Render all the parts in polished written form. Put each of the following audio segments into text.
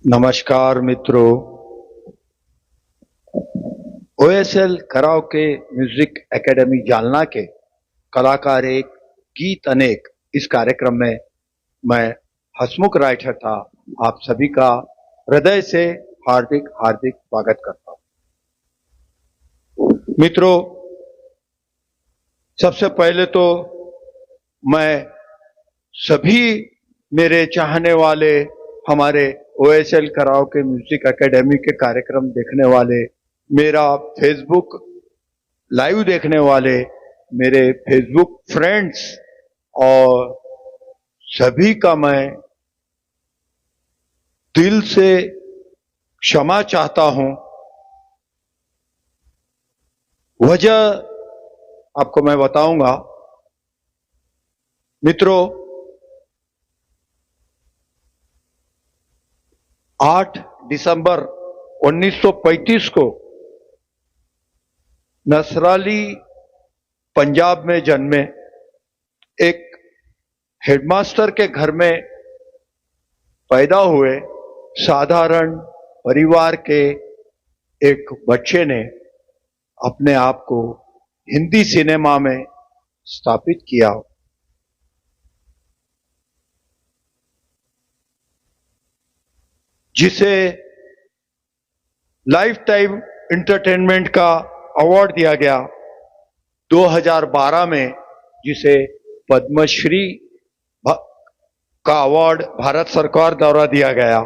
नमस्कार मित्रों। OSL karaoke music academy Jalna के कलाकार एक गीत अनेक इस कार्यक्रम में मैं हसमुख राइटर था आप सभी का हृदय से हार्दिक हार्दिक स्वागत करता हूं। मित्रों, सबसे पहले तो मैं सभी मेरे चाहने वाले हमारे ओएसएल कराओके म्यूजिक एकेडमी के कार्यक्रम देखने वाले, मेरा फेसबुक लाइव देखने वाले, मेरे फेसबुक फ्रेंड्स और सभी का मैं दिल से क्षमा चाहता हूं। वजह आपको मैं बताऊंगा। मित्रों, 8 दिसंबर 1935 को नसराली पंजाब में जन्मे एक हेडमास्टर के घर में पैदा हुए साधारण परिवार के एक बच्चे ने अपने आप को हिंदी सिनेमा में स्थापित किया। जिसे लाइफ टाइम एंटरटेनमेंट का अवार्ड दिया गया 2012 में, जिसे पद्मश्री का अवार्ड भारत सरकार द्वारा दिया गया।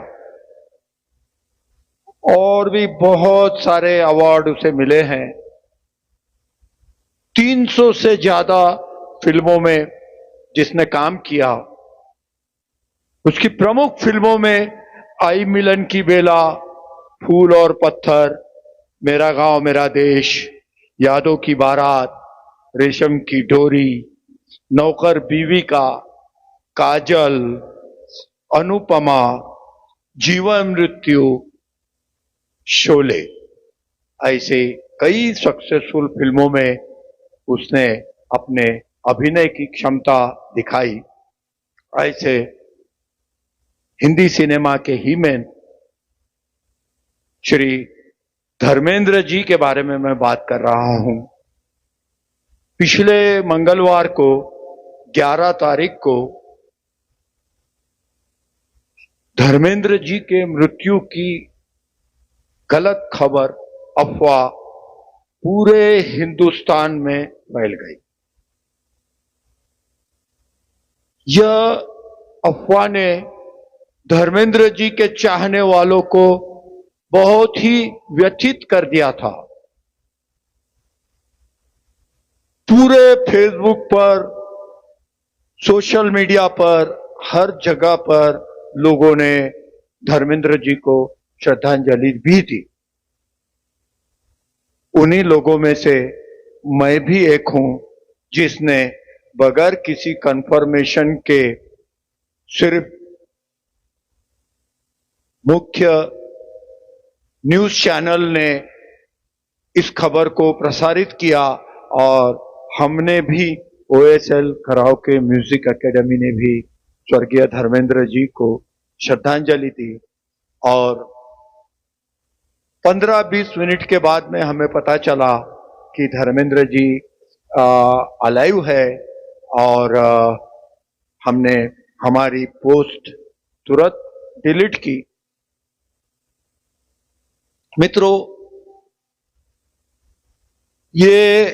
और भी बहुत सारे अवार्ड उसे मिले हैं। 300 से ज्यादा फिल्मों में जिसने काम किया। उसकी प्रमुख फिल्मों में आई मिलन की बेला, फूल और पत्थर, मेरा गांव मेरा देश, यादों की बारात, रेशम की डोरी, नौकर बीवी का, काजल, अनुपमा, जीवन मृत्यु, शोले, ऐसे कई सक्सेसफुल फिल्मों में उसने अपने अभिनय की क्षमता दिखाई। ऐसे हिंदी सिनेमा के हीमैन श्री धर्मेंद्र जी के बारे में मैं बात कर रहा हूं। पिछले मंगलवार को 11 तारीख को धर्मेंद्र जी के मृत्यु की गलत खबर, अफवाह पूरे हिंदुस्तान में फैल गई। यह अफवाह ने धर्मेंद्र जी के चाहने वालों को बहुत ही व्यथित कर दिया था। पूरे फेसबुक पर, सोशल मीडिया पर, हर जगह पर लोगों ने धर्मेंद्र जी को श्रद्धांजलि भी दी। उन्हीं लोगों में से मैं भी एक हूं जिसने बगैर किसी कंफर्मेशन के सिर्फ मुख्य न्यूज चैनल ने इस खबर को प्रसारित किया और हमने भी ओएसएल कराओके म्यूजिक एकेडमी ने भी स्वर्गीय धर्मेंद्र जी को श्रद्धांजलि दी। और 15-20 मिनट के बाद में हमें पता चला कि धर्मेंद्र जी अलाइव है और हमने हमारी पोस्ट तुरंत डिलीट की। मित्रों, ये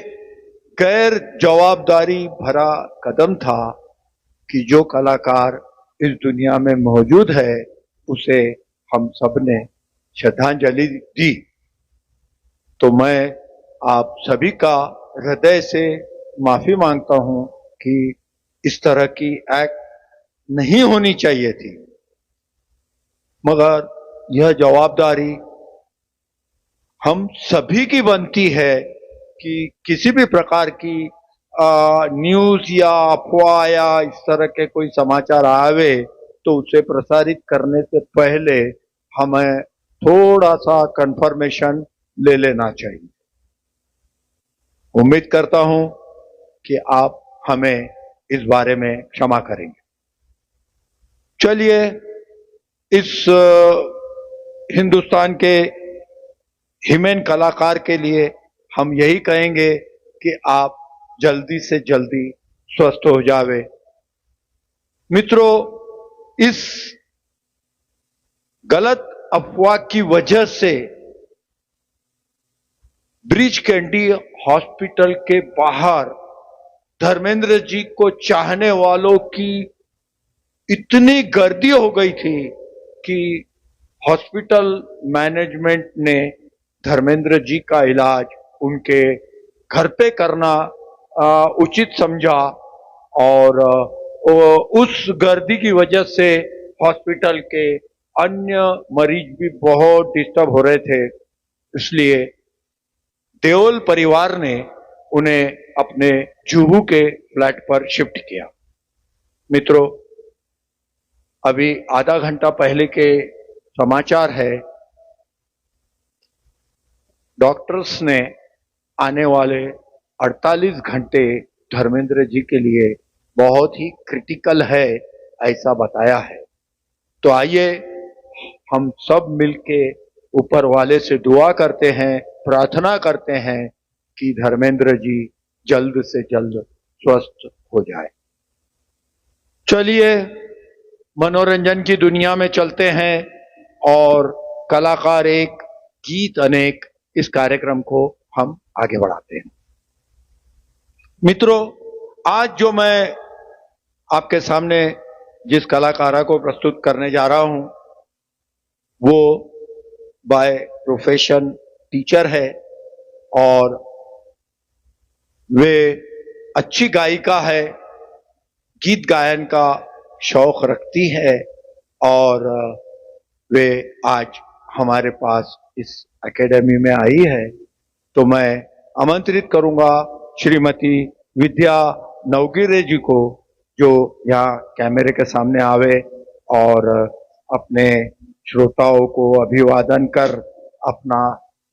गैर जवाबदारी भरा कदम था कि जो कलाकार इस दुनिया में मौजूद है उसे हम सब ने श्रद्धांजलि दी। तो मैं आप सभी का हृदय से माफी मांगता हूं कि इस तरह की एक्ट नहीं होनी चाहिए थी, मगर यह जवाबदारी हम सभी की बनती है कि किसी भी प्रकार की न्यूज या अफवाह या इस तरह के कोई समाचार आवे तो उसे प्रसारित करने से पहले हमें थोड़ा सा कंफर्मेशन ले लेना चाहिए। उम्मीद करता हूं कि आप हमें इस बारे में क्षमा करेंगे। चलिए, इस हिंदुस्तान के हिमेन कलाकार के लिए हम यही कहेंगे कि आप जल्दी से जल्दी स्वस्थ हो जावे। मित्रों, इस गलत अफवाह की वजह से ब्रीच कैंडी हॉस्पिटल के बाहर धर्मेंद्र जी को चाहने वालों की इतनी गर्दी हो गई थी कि हॉस्पिटल मैनेजमेंट ने धर्मेंद्र जी का इलाज उनके घर पे करना उचित समझा और उस गर्दी की वजह से हॉस्पिटल के अन्य मरीज भी बहुत डिस्टर्ब हो रहे थे। इसलिए देओल परिवार ने उन्हें अपने जुहू के फ्लैट पर शिफ्ट किया। मित्रों, अभी आधा घंटा पहले के समाचार है, डॉक्टर्स ने आने वाले 48 घंटे धर्मेंद्र जी के लिए बहुत ही क्रिटिकल है ऐसा बताया है। तो आइए हम सब मिलके ऊपर वाले से दुआ करते हैं, प्रार्थना करते हैं कि धर्मेंद्र जी जल्द से जल्द स्वस्थ हो जाए। चलिए मनोरंजन की दुनिया में चलते हैं और कलाकार एक गीत अनेक इस कार्यक्रम को हम आगे बढ़ाते हैं। मित्रों, आज जो मैं आपके सामने जिस कलाकारा को प्रस्तुत करने जा रहा हूं वो बाय प्रोफेशन टीचर है और वे अच्छी गायिका है, गीत गायन का शौक रखती है और वे आज हमारे पास इस एकेडमी में आई है। तो मैं आमंत्रित करूंगा श्रीमती विद्या नवगिरे जी को जो यहाँ कैमरे के सामने आवे और अपने श्रोताओं को अभिवादन कर अपना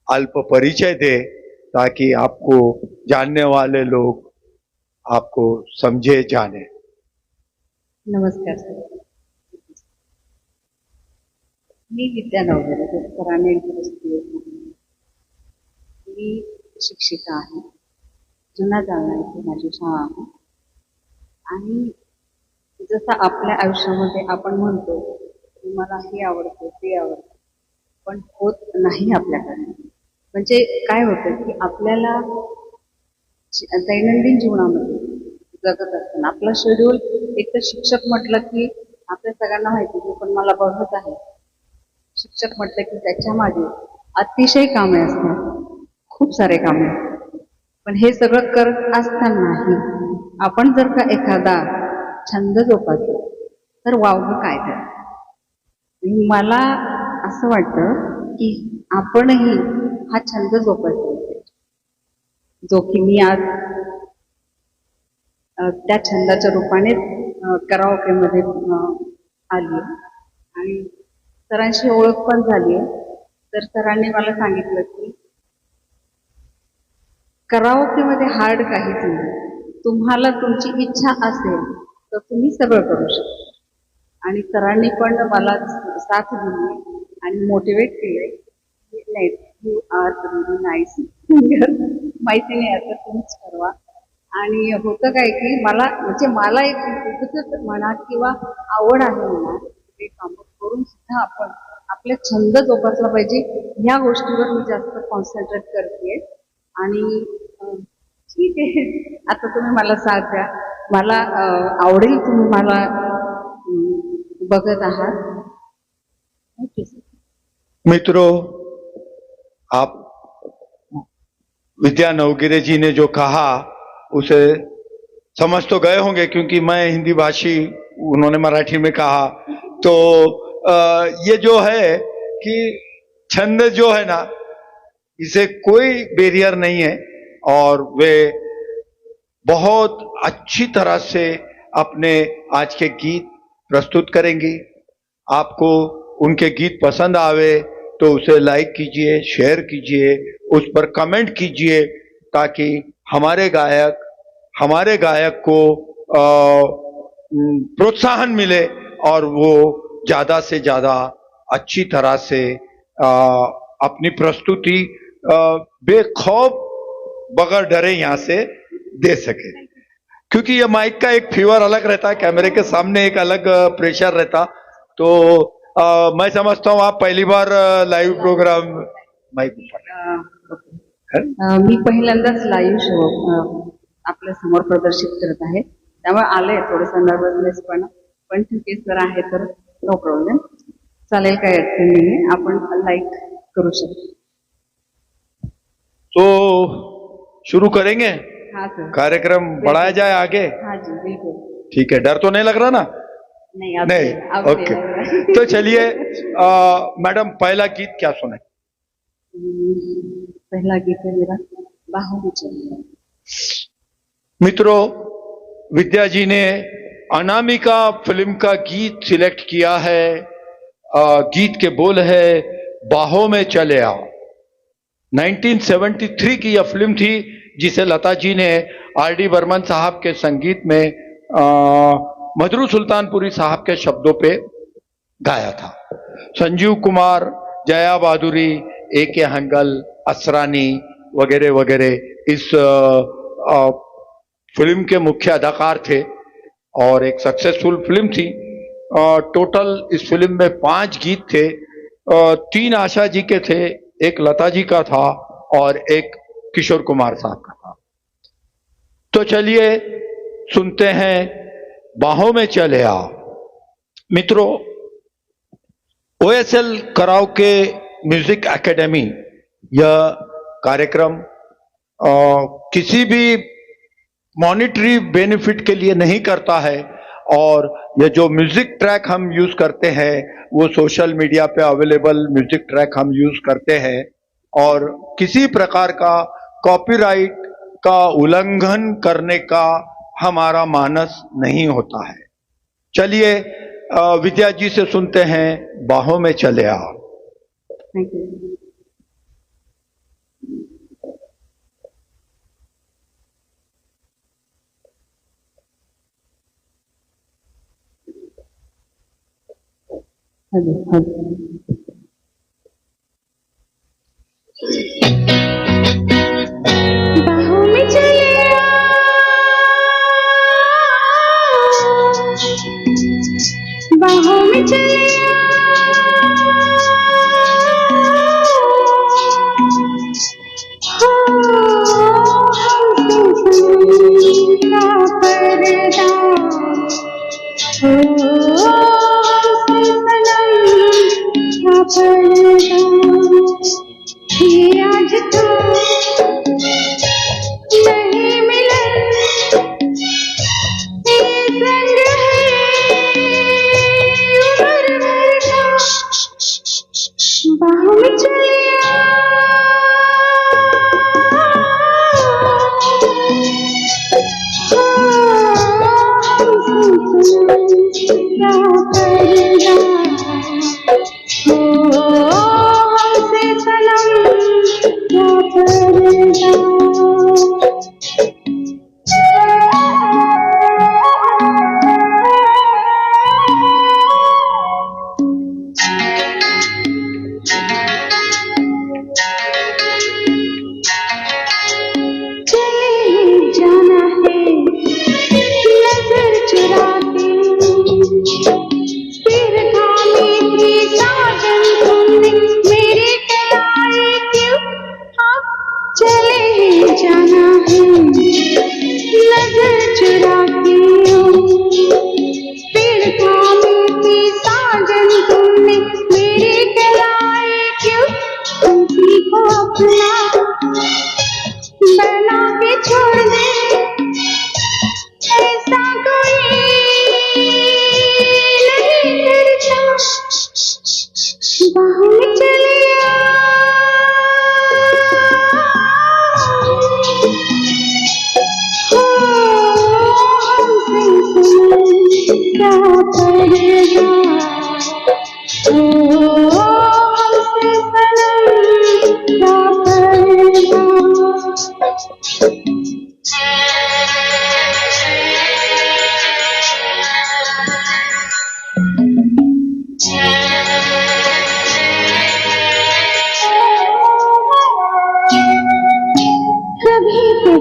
अल्प परिचय दे ताकि आपको जानने वाले लोग आपको समझे जाने। नमस्कार सर, मी विद्या नवगिरे सरांनी मी शिक्षिका आहे। जुना जालना इथे माझी शाळा आहे आणि जसं आपल्या आयुष्यामध्ये आपण म्हणतो मला हे आवडतं ते आवडतं पण होत नाही आपल्याकडे। म्हणजे काय होतं की आपल्याला दैनंदिन जीवनामध्ये जगत असताना आपला शेड्यूल एक तर शिक्षक म्हटलं की आपल्या सगळ्यांना माहिती आहे पण मला बघत आहे शिक्षक म्हटलं की त्याच्या मागे अतिशय कामे असतात, खूप सारे कामे। पण हे सगळं करत असतानाही आपण जर का एखादा छंद जोपासला तर वावगं काय तर मला असं वाटतं की आपणही हा छंद जोपासला जो की मी आज त्या छंदाच्या रूपाने कराओकेमध्ये आली आणि सरांशी ओळख पण झाली आहे। तर सरांनी मला सांगितलं की कराओकेमध्ये हार्ड काहीच नाही, तुम्हाला तुमची इच्छा असेल तर तुम्ही सगळं करू शकता। आणि सरांनी पण मला साथ दिली आणि मोटिवेट केले की नाही you are really nice singer, माहिती नाही आता तुम्हीच ठरवा। आणि होतं काय की मला एक म्हणा किंवा आवड आहे म्हणा ते काम करून सुद्धा आपण आपले छंद जोपासला पाहिजे। ह्या गोष्टीवर मी जास्त कॉन्सन्ट्रेट करते आणि ठीक आहे आता तुम्ही मला साथ द्या, मला आवडेल तुम्ही मला बघत आहात। Okay sir. मित्रों, आप विद्या नवगिरे जी ने जो कहा उसे समझ तो गए होंगे क्योंकि मैं हिंदी भाषी, उन्होंने मराठी में कहा। तो ये जो है कि छंद जो है ना इसे कोई बैरियर नहीं है और वे बहुत अच्छी तरह से अपने आज के गीत प्रस्तुत करेंगी। आपको उनके गीत पसंद आवे तो उसे लाइक कीजिए, शेयर कीजिए, उस पर कमेंट कीजिए ताकि हमारे गायक को प्रोत्साहन मिले और वो ज्यादा से ज्यादा अच्छी तरह से अपनी प्रस्तुति बेखौफ बगैर डरे यहाँ से दे सके, क्योंकि ये माइक का एक फीवर अलग रहता है, कैमरे के सामने एक अलग प्रेशर रहता। तो मैं समझता हूँ आप पहली बार लाईव्ह प्रोग्राम माईक मी पहिल्यांदाच लाईव्ह शो आपल्या समोर प्रदर्शित करत आहे, त्यामुळे आलंय थोडंसं नर्वसनेस, पण ठीक आहे सर, आहे तर नो प्रॉब्लेम, चालेल, काय अडचण नाही, आपण लाईक करू शकतो. तो शुरू करेंगे, हाँ सर, कार्यक्रम बढ़ाया जाए आगे. हाँ जी बिल्कुल. ठीक है, डर तो नहीं लग रहा ना? नहीं, अब नहीं, अब ओके. तो चलिए मैडम, पहला गीत क्या सुने? पहला गीत है मेरा बाहों में चले. मित्रों, विद्या जी ने अनामिका फिल्म का गीत सिलेक्ट किया है. गीत के बोल है बाहों में चले आओ. 1973 की यह फिल्म थी जिसे लता जी ने आर.डी. बर्मन साहब के संगीत में मधुर सुल्तानपुरी साहब के शब्दों पे गाया था. संजीव कुमार, जया बादुरी, ए.के. हंगल, असरानी वगैरह वगैरह इस फिल्म के मुख्य अदाकार थे और एक सक्सेसफुल फिल्म थी. टोटल इस फिल्म में 5 गीत थे. 3 आशा जी के थे, एक लता जी का था और एक किशोर कुमार साहब का था. तो चलिए सुनते हैं बाहों में चले आओ. मित्रों, OSL कराओके म्यूजिक एकेडमी यह कार्यक्रम किसी भी मॉनिटरी बेनिफिट के लिए नहीं करता है और ये जो म्यूजिक ट्रैक हम यूज करते हैं वो सोशल मीडिया पे अवेलेबल म्यूजिक ट्रैक हम यूज करते हैं और किसी प्रकार का कॉपीराइट का उल्लंघन करने का हमारा मानस नहीं होता है. चलिए विद्या जी से सुनते हैं बाहों में चले आओ. Thank you. बाहों में चले बाहों में चले आज तो नहीं मिलन ये संग है उम्र भर का. बाहों में चले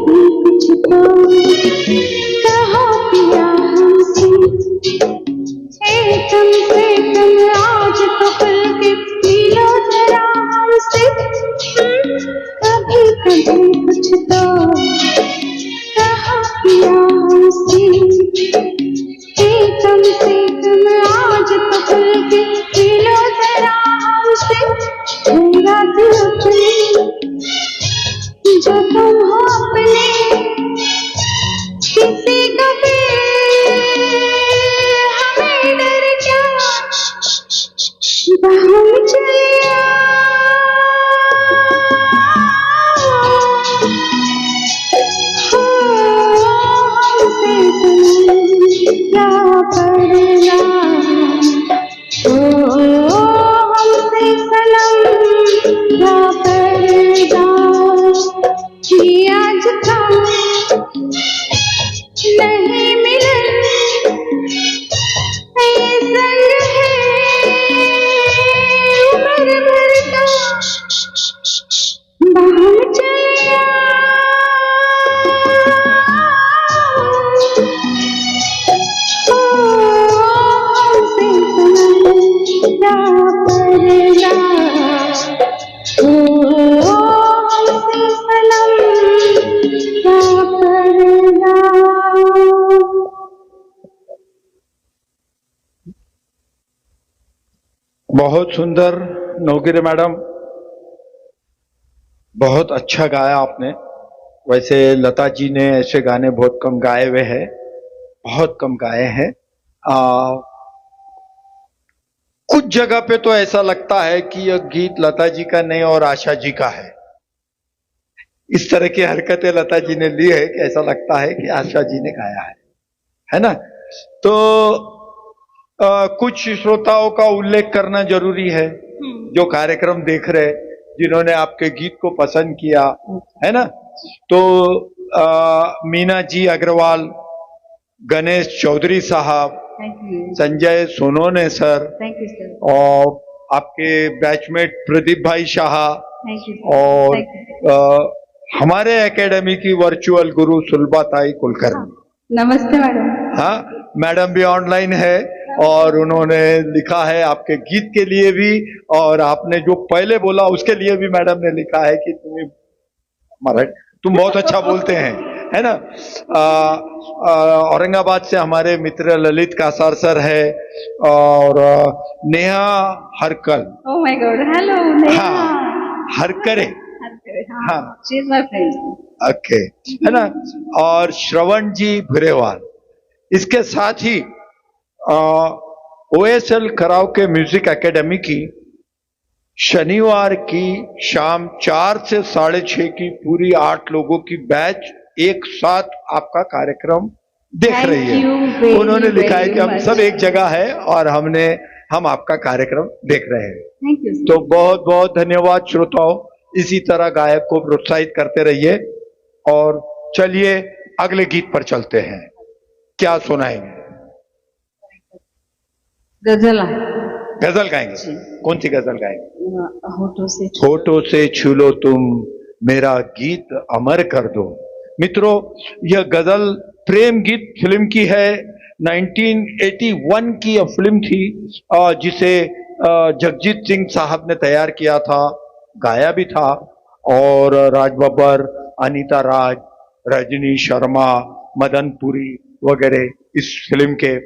कभी कुछ तो कहो पिया हमसे, कम से कम आज तो खुल के मिलो जरा हमसे। कभी कभी कुछ तो कहो पिया हमसे, कम से कम आज तो खुल के मिलो जरा हमसे। मेरा दिल अपने जो तुम हो अपने, किसी को भी हमें डर क्या, बाहों में चले हमसे सनम क्या करना, हमसे सनम क्या करना। कि आज कम नहीं मिलन, ये संग है उम्र भर का, बाहों में चले हमसे सनम क्या करना, हमसे सनम क्या करना। बहुत सुंदर नौगिरे मैडम, बहुत अच्छा गाया आपने। वैसे लता जी ने ऐसे गाने बहुत कम गाए हुए हैं, बहुत कम गाए हैं। कुछ जगह पे तो ऐसा लगता है कि यह गीत लता जी का नहीं और आशा जी का है। इस तरह की हरकतें लता जी ने ली है कि ऐसा लगता है कि आशा जी ने गाया है ना। तो कुछ श्रोताओं का उल्लेख करना जरूरी है जो कार्यक्रम देख रहे, जिन्होंने आपके गीत को पसंद किया, है ना। तो मीना जी अग्रवाल, गणेश चौधरी साहब, संजय सोनोने सर, और आपके बैचमेट प्रदीप भाई शाह, और हमारे एकेडमी की वर्चुअल गुरु सुलभा ताई कुलकर्णी। नमस्ते मैडम। हाँ, मैडम भी ऑनलाइन है और उन्होंने लिखा है आपके गीत के लिए भी, और आपने जो पहले बोला उसके लिए भी मैडम ने लिखा है कि तुम बहुत अच्छा बोलते हैं, है ना। औरंगाबाद से हमारे मित्र ललित कासार सर है, और Neha Harkal. Oh my god, hello Neha. हाँ, हरकरे। हाँ, she is my friend. Okay, है ना। और श्रवण जी भुरेवाल। इसके साथ ही OSL कराव के म्यूजिक एकेडमी की शनिवार की शाम 4 से 6:30 की पूरी 8 लोगों की बैच एक साथ आपका कार्यक्रम देख रही है। उन्होंने लिखा है कि हम सब एक जगह है और हम आपका कार्यक्रम देख रहे हैं। Thank you. तो बहुत बहुत धन्यवाद श्रोताओं, इसी तरह गायक को प्रोत्साहित करते रहिए। और चलिए अगले गीत पर चलते हैं। क्या सुनाएंगे? गजल। गजल गाएंगे? कौन सी गजल गाएंगे? होठों से छू लो तुम, मेरा गीत अमर कर दो। मित्रों, यह गजल प्रेम गीत फिल्म की है। 1981 की यह फिल्म थी, जिसे जगजीत सिंह साहब ने तैयार किया था, गाया भी था। और राज बब्बर, अनीता राज, रजनी शर्मा, मदन पुरी वगैरह इस फिल्म के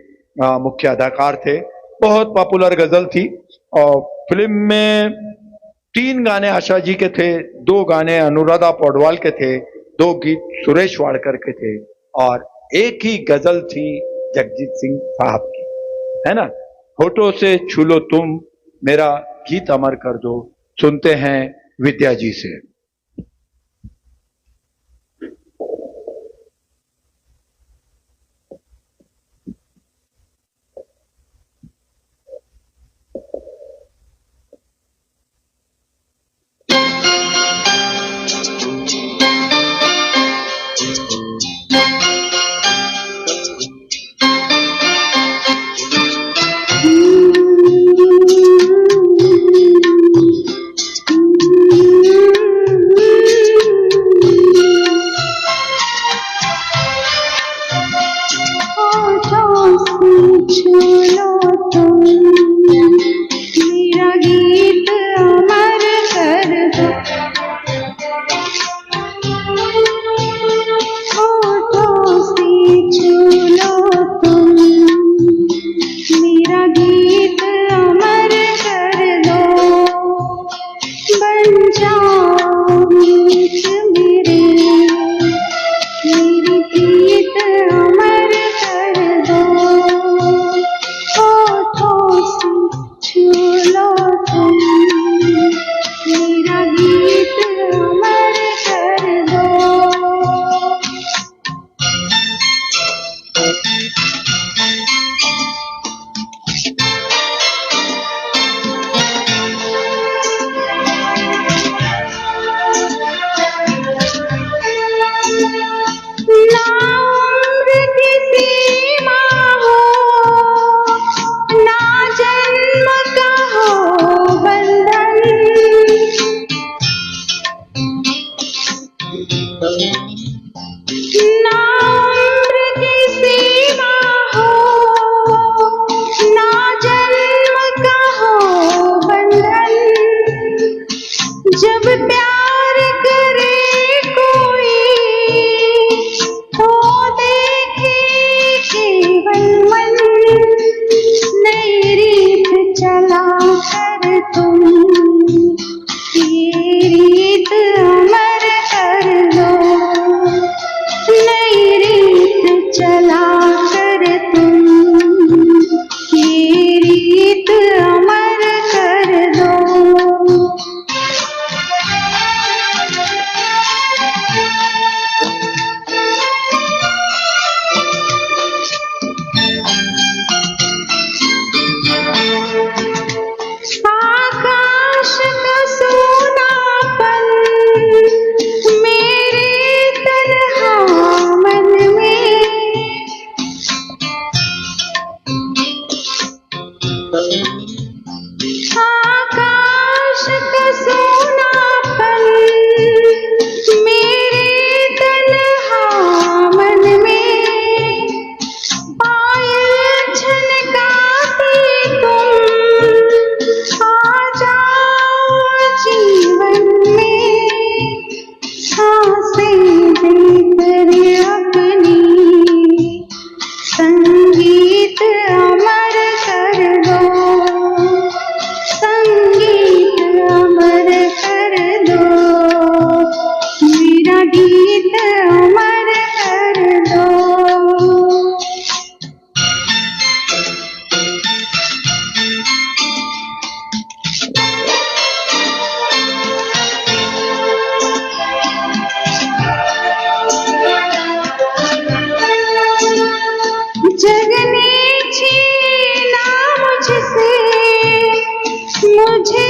मुख्य अदाकार थे। बहुत पॉपुलर गजल थी। और फिल्म में 3 गाने आशा जी के थे, 2 गाने अनुराधा पौडवाल के थे, 2 गीत सुरेश वाडकर के थे, और एक ही गजल थी जगजीत सिंह साहब की, है ना। होठों से छू लो तुम, मेरा गीत अमर कर दो। सुनते हैं विद्या जी से।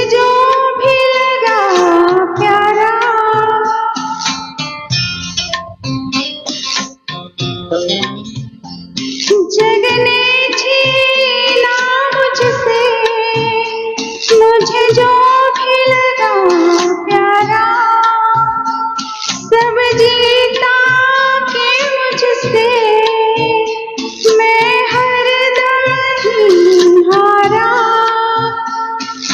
जो भी लगा प्यारा, जग ने छीना मुझसे, मुझे जो भी लगा प्यारा, सब जीता के मुझसे, मैं हरदम ही हारा।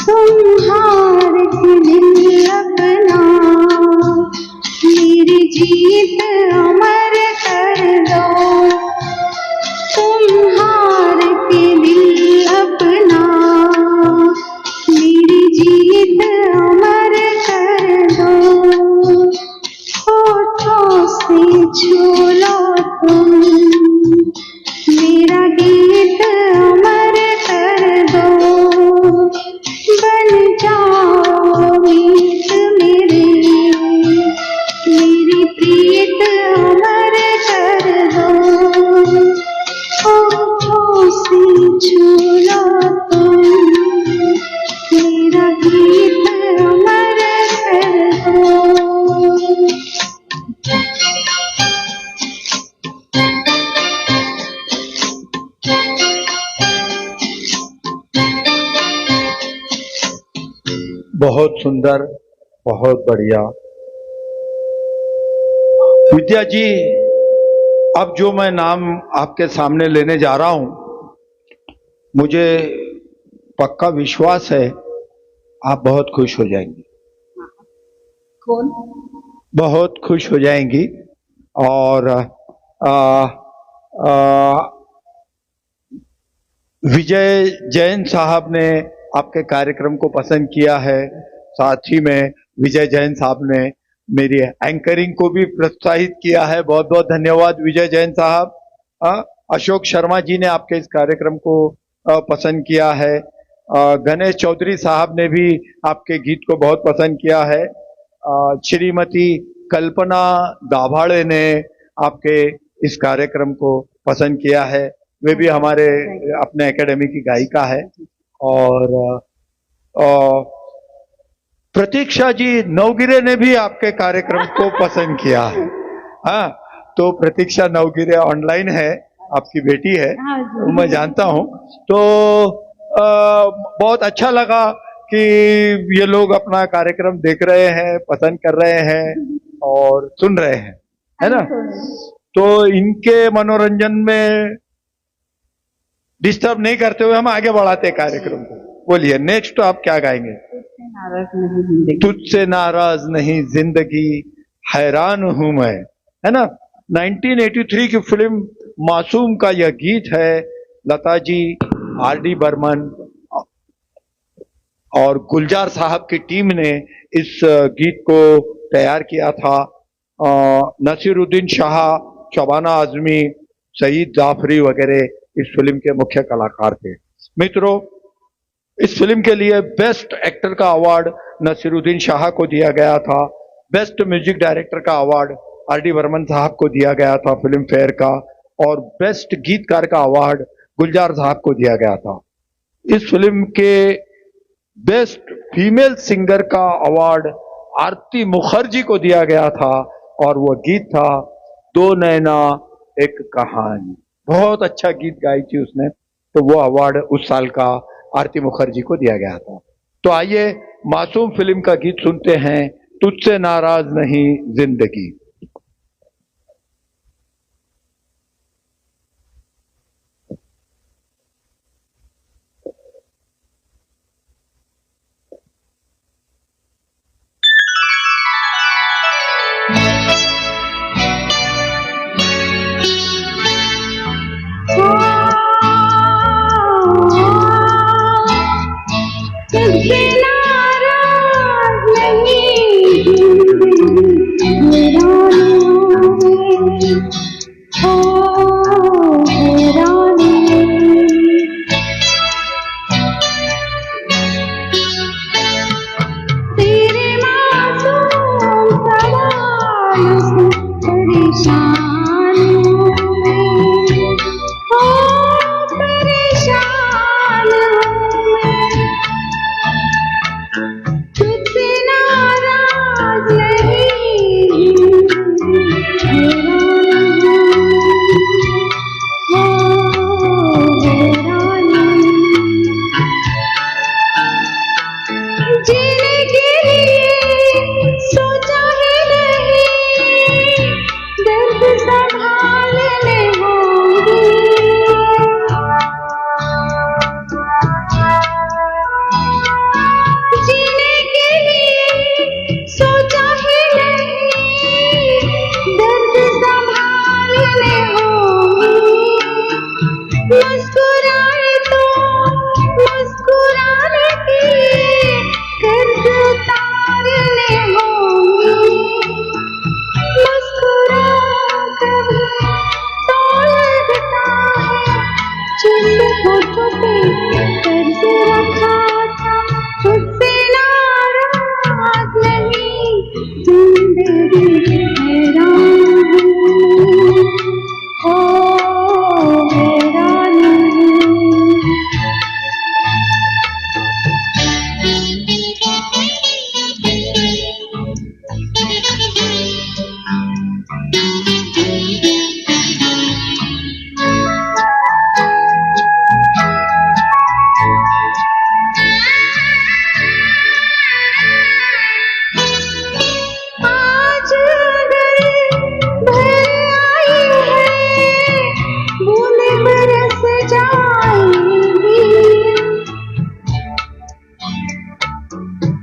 तुम हार के दिल अपना, मेरी जीत अमर कर दो। तुम हार के दिल अपना, मेरी जीत अमर कर दो। होठों से छू लो तुम, मेरा गीत अमर कर दो। बन जाओ मीत मेरे, मेरी प्रीत अमर कर दो। होठों से छू लो तुम, मेरा गीत अमर कर दो। बहुत सुंदर, बहुत बढ़िया। विद्या जी, अब जो मैं नाम आपके सामने लेने जा रहा हूं, मुझे पक्का विश्वास है आप बहुत खुश हो जाएंगी, कौन? बहुत खुश हो जाएंगी। और विजय जैन साहब ने आपके कार्यक्रम को पसंद किया है। साथ ही में विजय जैन साहब ने मेरी एंकरिंग को भी प्रोत्साहित किया है। बहुत बहुत धन्यवाद विजय जैन साहब। अशोक शर्मा जी ने आपके इस कार्यक्रम को पसंद किया है। गणेश चौधरी साहब ने भी आपके गीत को बहुत पसंद किया है। श्रीमती कल्पना दाभाड़े ने आपके इस कार्यक्रम को पसंद किया है। वे भी हमारे अपने एकेडमी की गायिका है। और प्रतीक्षा जी नवगिरे ने भी आपके कार्यक्रम को पसंद किया है। हाँ, तो प्रतीक्षा नवगिरे ऑनलाइन है, आपकी बेटी है, तो मैं जानता हूँ। तो बहुत अच्छा लगा कि ये लोग अपना कार्यक्रम देख रहे हैं, पसंद कर रहे हैं और सुन रहे हैं, है ना। तो इनके मनोरंजन में डिस्टर्ब नहीं करते हुए हम आगे बढ़ाते हैं कार्यक्रम को। बोलिए, नेक्स्ट तो आप क्या गाएंगे? तुझसे नाराज नहीं जिंदगी, हैरान हूं मैं, है ना। 1983 की फिल्म मासूम का यह गीत है। लता जी, आर.डी. बर्मन और गुलजार साहब की टीम ने इस गीत को तैयार किया था। नसीरुद्दीन शाह, शबाना आजमी, सईद जाफरी वगैरह इस फिल्म के मुख्य कलाकार थे। मित्रों, इस फिल्म के लिए बेस्ट एक्टर का अवार्ड नसीरुद्दीन शाह को दिया गया था। बेस्ट म्यूजिक डायरेक्टर का अवार्ड आर.डी. बर्मन साहब को दिया गया था फिल्म फेयर का। और बेस्ट गीतकार का अवार्ड गुलजार साहब को दिया गया था। इस फिल्म के बेस्ट फीमेल सिंगर का अवार्ड आरती मुखर्जी को दिया गया था और वो गीत था दो नैना एक कहानी। बहुत अच्छा गीत गाई थी उसने, तो वो अवार्ड उस साल का आरती मुखर्जी को दिया गया था। तो आइए मासूम फिल्म का गीत सुनते हैं, तुझसे नाराज नहीं जिंदगी। तुझसे नाराज नहीं जिंदगी, मेरा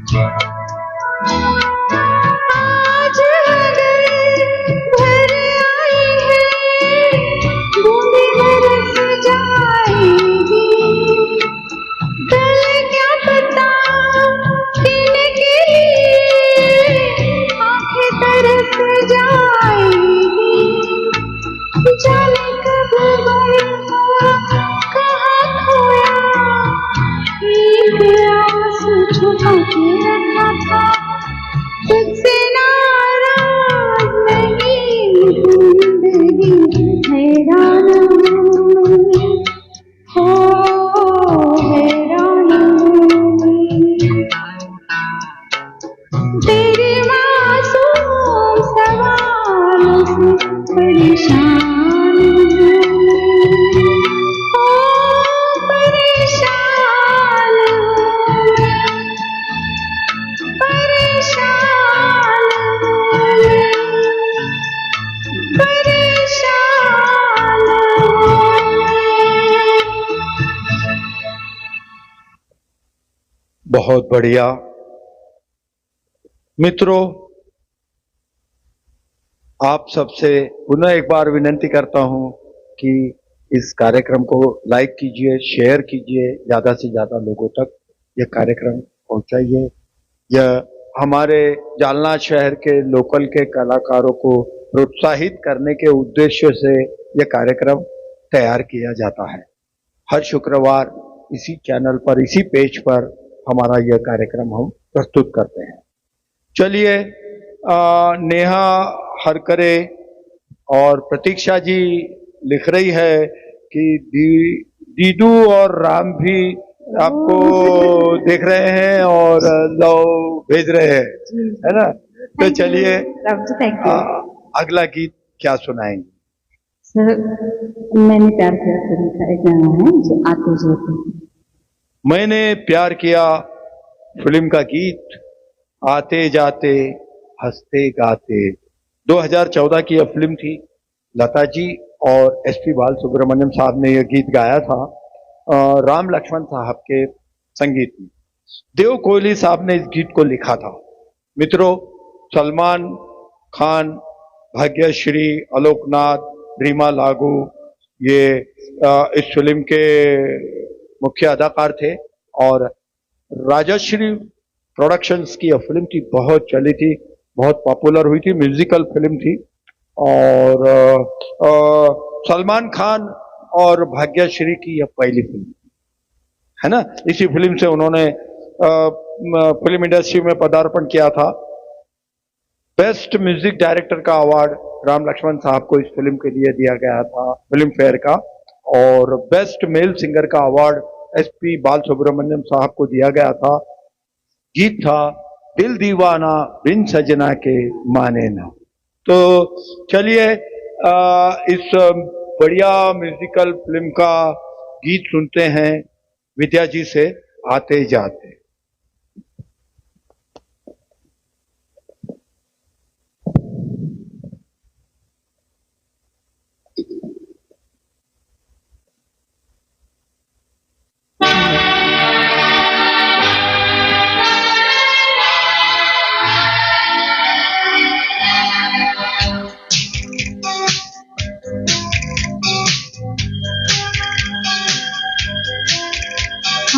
आज अगर भर आई है बूंदे बरस जाएगी, कल क्या पता किनके लिए आंखें तरस जाएगी। जाने कब गुम हुआ कहाँ खोया, एक आंसू छुपा के रखा था, तुझसे नाराज नहीं जिंदगी हैरान हुई, हो हैरान हुई। तेरे मासूम सवालों से परेशान हूँ, हो परेशान हूँ, परेशान हूँ, परेशान हूँ। बहुत बढ़िया मित्रों, आप सबसे पुनः एक बार विनंती करता हूं कि इस कार्यक्रम को लाइक कीजिए, शेयर कीजिए, ज्यादा से ज्यादा लोगों तक यह कार्यक्रम पहुंचाइए। यह हमारे जालना शहर के लोकल के कलाकारों को प्रोत्साहित करने के उद्देश्य से यह कार्यक्रम तैयार किया जाता है। हर शुक्रवार इसी चैनल पर, इसी पेज पर हमारा यह कार्यक्रम हम प्रस्तुत करते हैं। चलिए, नेहा हरकरे और प्रतीक्षा जी लिख रही है कि दीदू और राम भी आपको देख रहे हैं और लव भेज रहे हैं, है ना? तो चलिए, अगला गीत क्या सुनाएंगे? सर, मैंने प्यार किया फिल्म का एक गाना है जो आते जाते। मैंने प्यार किया फिल्म का गीत आते जाते हंसते गाते 2014 की यह फिल्म थी। लता जी और एसपी बालसुब्रमण्यम साहब ने यह गीत गाया था राम लक्ष्मण साहब के संगीत में। देव कोहली साहब ने इस गीत को लिखा था। मित्रों, सलमान खान, भाग्यश्री, आलोकनाथ, रीमा लागू ये इस फिल्म के मुख्य अदाकार थे और राजश्री प्रोडक्शंस की यह फिल्म थी, बहुत चली थी, बहुत पॉपुलर हुई थी, म्यूजिकल फिल्म थी। और सलमान खान और भाग्यश्री की यह पहली फिल्म है ना। इसी फिल्म से उन्होंने फिल्म इंडस्ट्री में पदार्पण किया था। बेस्ट म्यूजिक डायरेक्टर का अवार्ड राम लक्ष्मण साहब को इस फिल्म के लिए दिया गया था फिल्म फेयर का, और बेस्ट मेल सिंगर का अवार्ड एसपी बालसुब्रमण्यम साहब को दिया गया था। गीत था दिल दीवाना बिन सजना के माने ना। तो चलिए, इस बढ़िया म्यूजिकल फिल्म का गीत सुनते हैं विद्या जी से, आते जाते।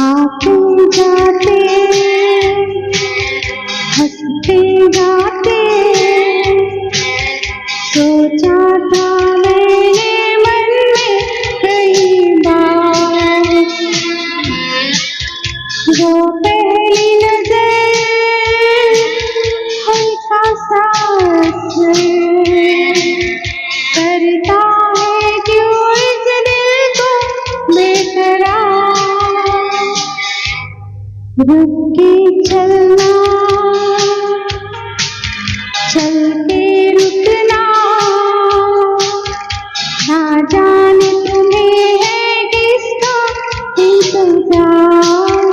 आते जाते हंसते गाते सोचा था मैंने मन में कई बार, वो पहली नजर हल्का सा असर करता है क्यों इस दिल को बेकरार। रुक के चलना, चल के रुकना, ना जाने तुम्हें है किसका इंतजार।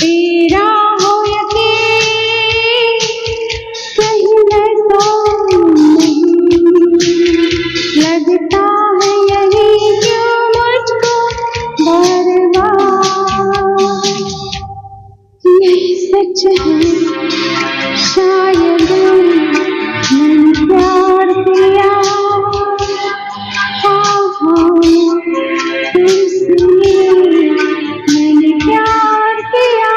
तेरा हो यकीन कहीं ऐसा नहीं, लगता है यही क्यों मुझको बार बार। सच है शायद मैंने प्यार किया, हाँ हाँ तुमसे मैंने प्यार किया।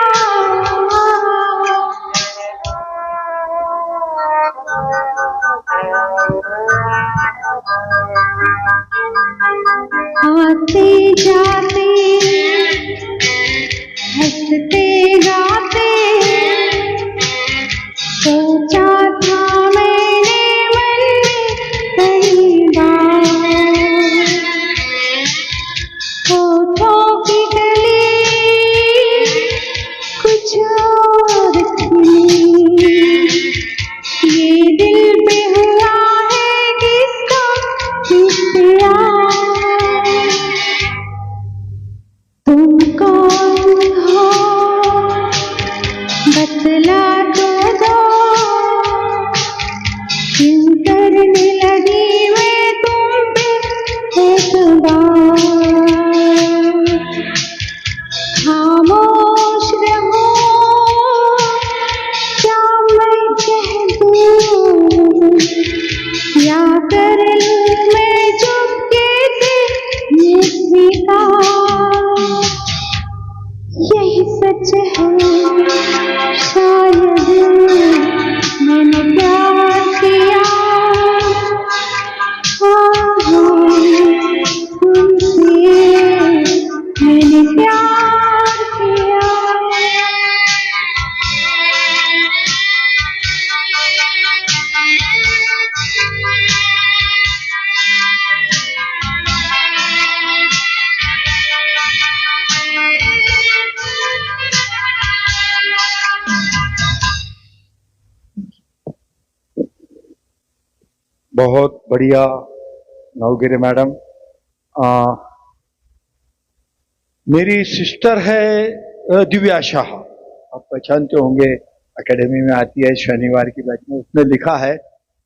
आते जाते हंसते गाते सोचा था मैंने मन में कई बार, होठों की गली कुछ और थी, ये दिल पे हुआ है किसका इख्तियार। तुम कौन हो बतला तो दो, क्यों करने लगी मैं तुम पे एतबार। खामोश रहो क्या मैं कह दूं, या कर लूं मैं चुपके से ये स्वीकार। यही सच है शायद मैंने प्यार किया, हाँ हाँ तुमसे मैंने प्यार किया। बहुत बढ़िया नवगिरी मैडम। मेरी सिस्टर है दिव्या शाह, आप पहचानते होंगे, एकेडमी में आती है शनिवार की बैच में। उसने लिखा है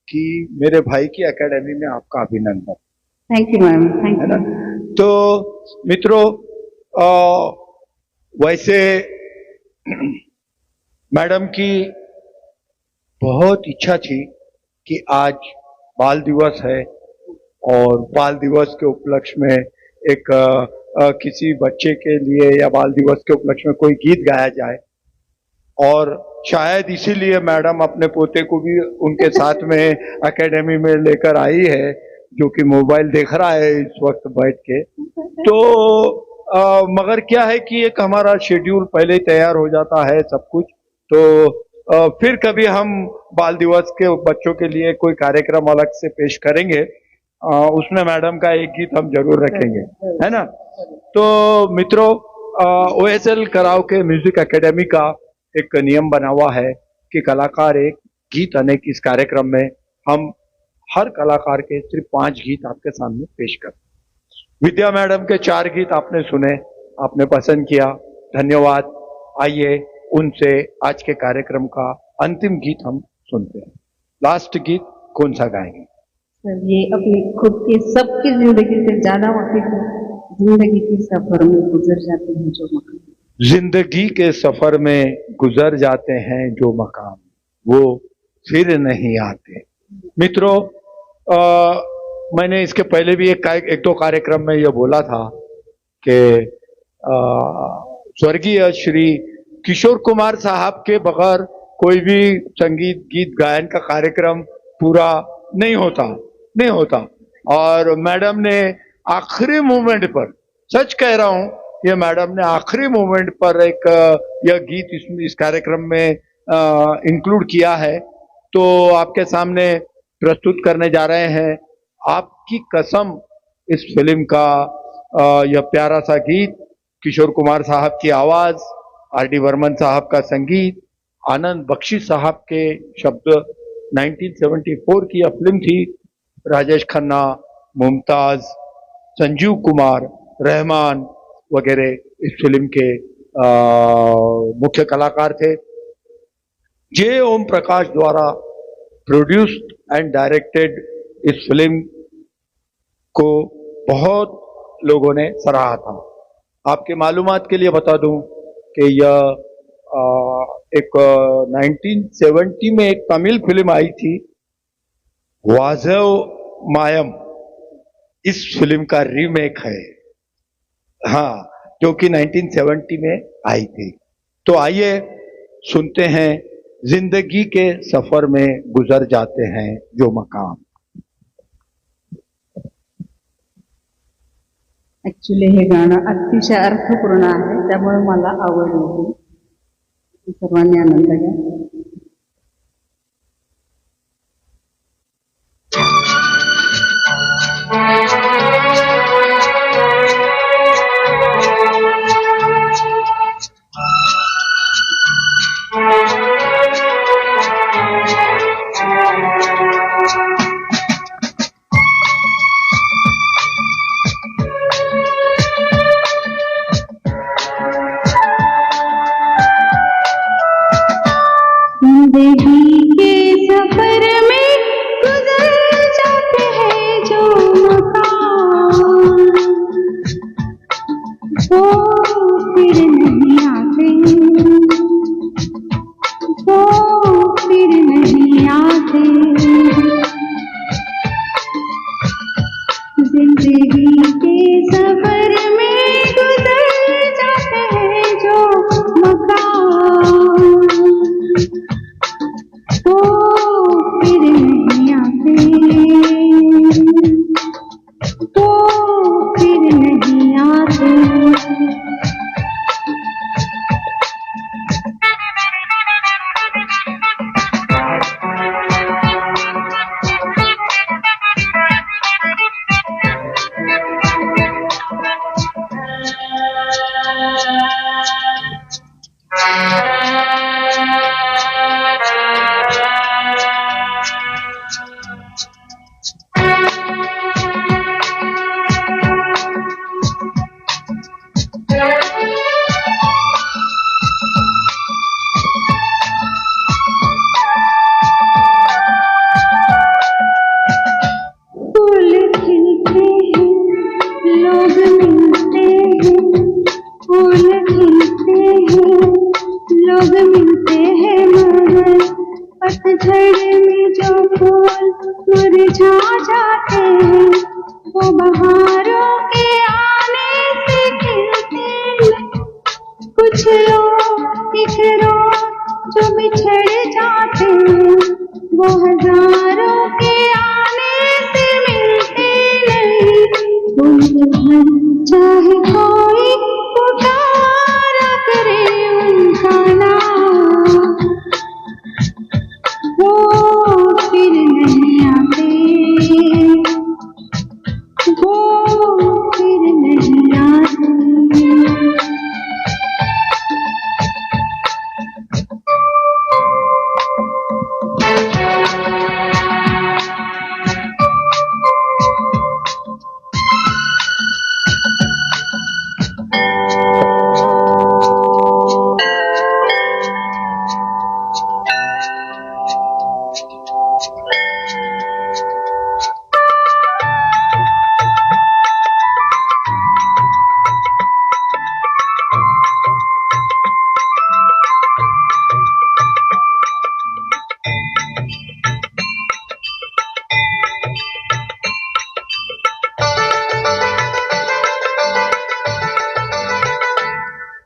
कि मेरे भाई की एकेडमी में आपका अभिनंदन। थैंक यू मैम, थैंक है ना। यू। तो मित्रों, वैसे मैडम की बहुत इच्छा थी कि आज बाल दिवस है और बाल दिवस के उपलक्ष्य में एक किसी बच्चे के लिए या बाल दिवस के उपलक्ष्य में कोई गीत गाया जाए, और शायद इसीलिए मैडम अपने पोते को भी उनके साथ में एकेडमी में लेकर आई है, जो कि मोबाइल देख रहा है इस वक्त बैठ के। तो मगर क्या है कि एक हमारा शेड्यूल पहले ही तैयार हो जाता है सब कुछ, तो फिर कभी हम बाल दिवस के बच्चों के लिए कोई कार्यक्रम अलग से पेश करेंगे, उसमें मैडम का एक गीत हम जरूर रखेंगे, है ना। तो मित्रों, OSL कराओ के म्यूजिक एकेडमी का एक नियम बना हुआ है कि कलाकार एक गीत अनेक, इस कार्यक्रम में हम हर कलाकार के सिर्फ 5 गीत आपके सामने पेश कर। विद्या मैडम के 4 गीत आपने सुने, आपने पसंद किया, धन्यवाद। आइए उनसे आज के कार्यक्रम का अंतिम गीत हम सुनते हैं। लास्ट गीत कौन सा गाएंगे? सर, ये अपनी खुद की सबकी जिंदगी से ज्यादा होती है, जिंदगी के सफर में गुजर जाते हैं जो मकाम, जिंदगी के सफर में गुजर जाते हैं जो मकाम, वो फिर नहीं आते। मित्रों, मैंने इसके पहले भी एक दो कार्यक्रम में यह बोला था कि स्वर्गीय श्री किशोर कुमार साहब के बगैर कोई भी संगीत गीत गायन का कार्यक्रम पूरा नहीं होता। और मैडम ने आखिरी मोमेंट पर, सच कह रहा हूं, ये मैडम ने आखिरी मोमेंट पर एक यह गीत इस कार्यक्रम में इंक्लूड किया है, तो आपके सामने प्रस्तुत करने जा रहे हैं। आपकी कसम इस फिल्म का यह प्यारा सा गीत, किशोर कुमार साहब की आवाज, RD बर्मन साहब का संगीत, आनंद बख्शी साहब के शब्द। 1974 की यह फिल्म थी। राजेश खन्ना, मुमताज, संजीव कुमार, रहमान वगैरह इस फिल्म के मुख्य कलाकार थे। जे ओम प्रकाश द्वारा प्रोड्यूस्ड एंड डायरेक्टेड इस फिल्म को बहुत लोगों ने सराहा था। आपके मालूमात के लिए बता दूं कि यह एक 1970 में एक तमिल फिल्म आई थी वाजव मायम, इस फिल्म का रीमेक है। हाँ, जो कि 1970 में आई थी। तो आइए सुनते हैं जिंदगी के सफर में गुजर जाते हैं जो मकाम। ऍक्च्युली हे गाणं अतिशय अर्थपूर्ण आहे, त्यामुळे मला आवडलं. सर्वांनी आनंद घ्या. जिंदगी के सफर में गुजर जाते हैं जो मकाम, वो फिर नहीं आते, वो फिर नहीं आते। जिंदगी के सफर में गुजर जाते हैं जो मकाम, वो फिर नहीं आते, वो फिर नहीं आते। फूल खिलते हैं, लोग मिलते हैं, फूल खिलते हैं, लोग मिलते हैं, मगर पतझड़ में जो फूल मुरझा जाते हैं, वो बहारों के आने से खिलते हैं। कुछ लोग एक रोज जो बिछड़ जाते हैं, वो हजारों के आने से मिलते नहीं। उनके चाहे कोई पुकारा करे उनका नाम, वो फिर नहीं आते, वो फिर नहीं आते।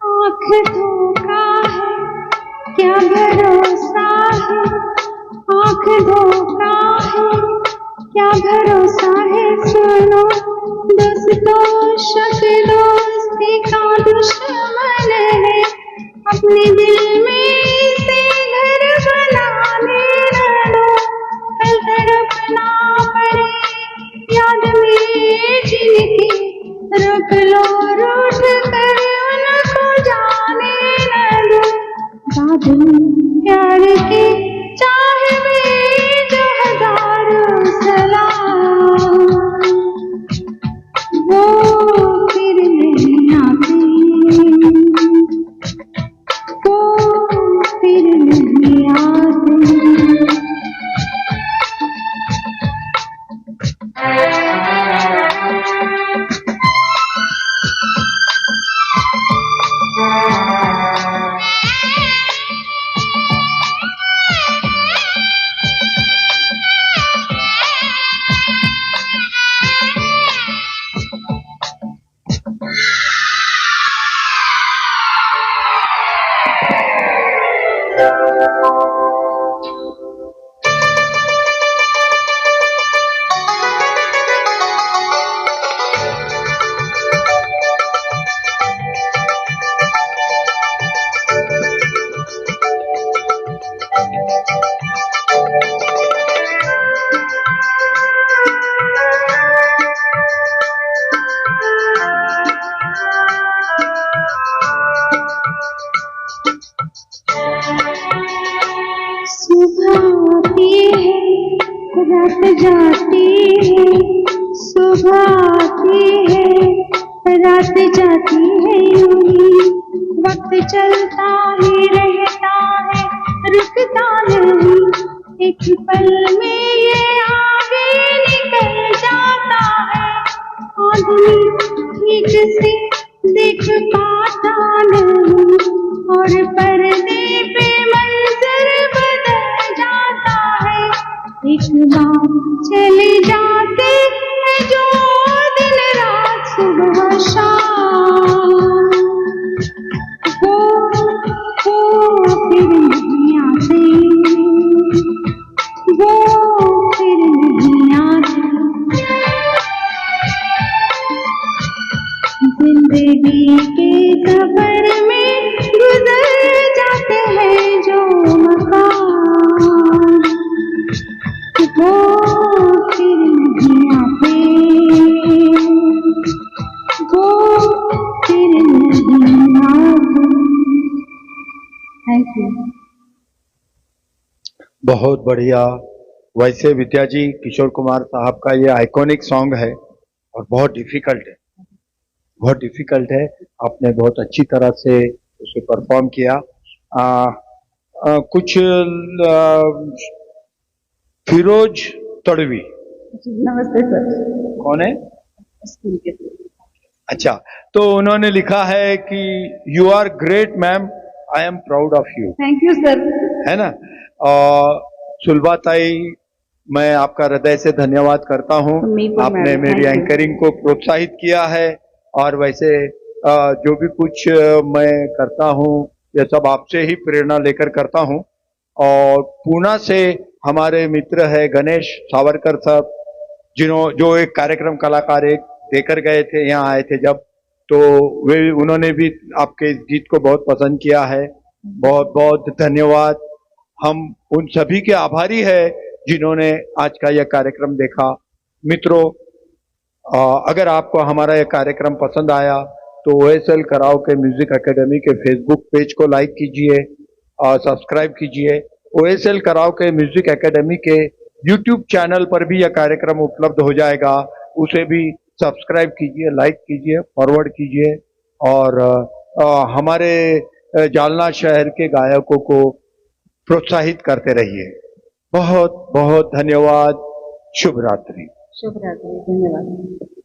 आँख धोखा है, क्या भरोसा है, आँख धोखा है, क्या भरोसा है। सुनो दोस्तों, शक दोस्ती का दुश्मन है, अपने दिल में इसे घर बनाने न दो। कल तड़पना पड़े याद में जिनकी, रोक लो रूठ कर उनको जाने न दो। बादल प्यार के चाह में जो हजारों सलाम, वो फिर नहीं आते, वो फिर नहीं आते। सुबह आती है रात जाती है, सुबह आती है रात जाती है, यूं ही वक्त चलता ही रहता है, रुकता नहीं, एक पल में ये आगे निकल जाता है। आदमी ठीक से देख पाता नहीं और पर्दे पे मंजर बदल जाता है। एक बार चले जाते हैं जो दिन रात सुबह शाम, वो फिर नहीं आते, वो फिर नहीं आते। जिंदगी के सफर में गुजर जाते हैं जो मकाम, वो फिर नहीं आते, वो फिर नहीं आते। Thank you. बहुत बढ़िया। वैसे विद्या जी, किशोर कुमार साहब का ये आइकॉनिक सॉन्ग है और बहुत डिफिकल्ट है, बहुत डिफिकल्ट है। आपने बहुत अच्छी तरह से उसे परफॉर्म किया। कुछ फिरोज तड़वी नमस्ते सर। कौन है? स्कूल के अच्छा, तो उन्होंने लिखा है कि you are great ma'am, I am proud of you. Thank you sir. है ना? सुलभा ताई, मैं आपका हृदय से धन्यवाद करता हूँ। आपने मैडम, मेरी thank you। एंकरिंग को प्रोत्साहित किया है और वैसे जो भी कुछ मैं करता हूँ ये सब आपसे ही प्रेरणा लेकर करता हूँ। और पूना से हमारे मित्र है गणेश सावरकर साहब, जो एक कार्यक्रम कलाकार एक देकर गए थे, यहाँ आए थे जब, तो वे उन्होंने भी आपके इस गीत को बहुत पसंद किया है। बहुत बहुत धन्यवाद। हम उन सभी के आभारी है जिन्होंने आज का यह कार्यक्रम देखा। मित्रों, अगर आपको हमारा यह कार्यक्रम पसंद आया तो OSL कराओके म्यूजिक एकेडमी के फेसबुक पेज को लाइक कीजिए और सब्सक्राइब कीजिए। OSL कराओके म्यूजिक एकेडमी के YouTube चैनल पर भी यह कार्यक्रम उपलब्ध हो जाएगा, उसे भी सब्सक्राइब कीजिए, लाइक कीजिए, फॉरवर्ड कीजिए और हमारे जालना शहर के गायकों को प्रोत्साहित करते रहिए। बहुत बहुत धन्यवाद। शुभ रात्रि। शुभ रात्रि। धन्यवाद।